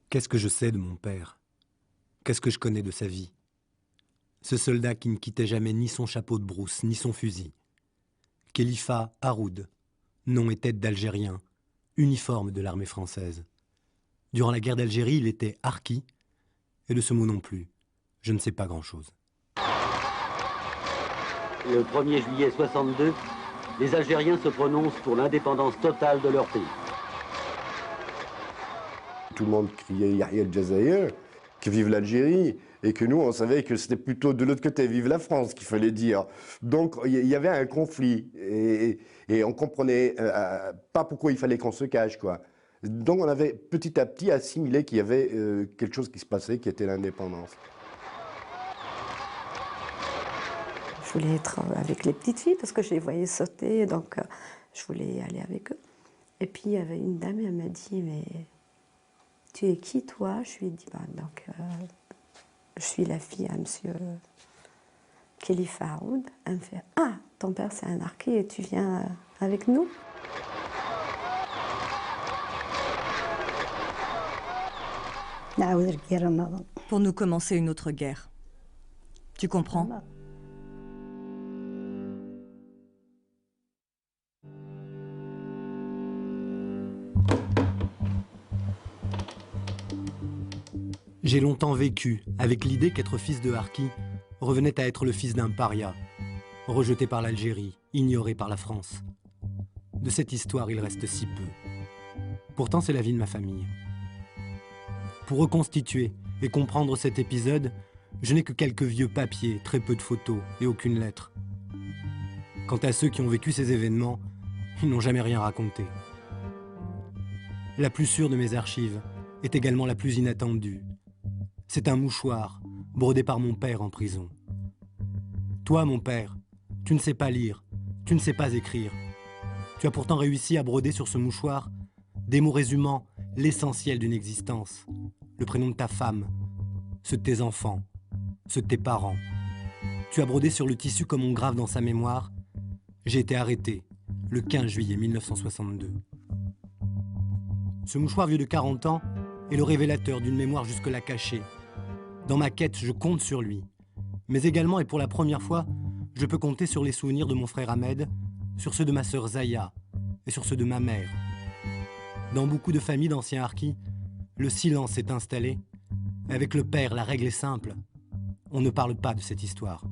Qu'est-ce que je sais de mon père? Qu'est-ce que je connais de sa vie? Ce soldat qui ne quittait jamais ni son chapeau de brousse, ni son fusil. Khalifa Haroud, nom et tête d'Algérien, uniforme de l'armée française. Durant la guerre d'Algérie, il était harki, et de ce mot non plus, je ne sais pas grand-chose. Le 1er juillet 62, les Algériens se prononcent pour l'indépendance totale de leur pays. Tout le monde criait Yahya el-Jazaïr, que vive l'Algérie, et que nous, on savait que c'était plutôt de l'autre côté, vive la France, qu'il fallait dire. Donc, il y avait un conflit, et on comprenait pas pourquoi il fallait qu'on se cache, quoi. Donc, on avait petit à petit assimilé qu'il y avait quelque chose qui se passait, qui était l'indépendance. Je voulais être avec les petites filles, parce que je les voyais sauter, donc je voulais aller avec eux. Et puis, il y avait une dame, elle m'a dit, mais... Tu es qui, toi? Je lui ai dit, je suis la fille à monsieur Khalifa Haroud. Elle me fait, ah, ton père c'est un harki et tu viens avec nous? Pour nous commencer une autre guerre. Tu comprends? J'ai longtemps vécu avec l'idée qu'être fils de harki revenait à être le fils d'un paria, rejeté par l'Algérie, ignoré par la France. De cette histoire, il reste si peu. Pourtant, c'est la vie de ma famille. Pour reconstituer et comprendre cet épisode, je n'ai que quelques vieux papiers, très peu de photos et aucune lettre. Quant à ceux qui ont vécu ces événements, ils n'ont jamais rien raconté. La plus sûre de mes archives est également la plus inattendue. C'est un mouchoir, brodé par mon père en prison. Toi, mon père, tu ne sais pas lire, tu ne sais pas écrire. Tu as pourtant réussi à broder sur ce mouchoir des mots résumant l'essentiel d'une existence. Le prénom de ta femme, ceux de tes enfants, ceux de tes parents. Tu as brodé sur le tissu comme on grave dans sa mémoire. J'ai été arrêté le 15 juillet 1962. Ce mouchoir vieux de 40 ans est le révélateur d'une mémoire jusque-là cachée. Dans ma quête, je compte sur lui. Mais également, et pour la première fois, je peux compter sur les souvenirs de mon frère Ahmed, sur ceux de ma sœur Zaya et sur ceux de ma mère. Dans beaucoup de familles d'anciens harkis, le silence s'est installé. Avec le père, la règle est simple. On ne parle pas de cette histoire.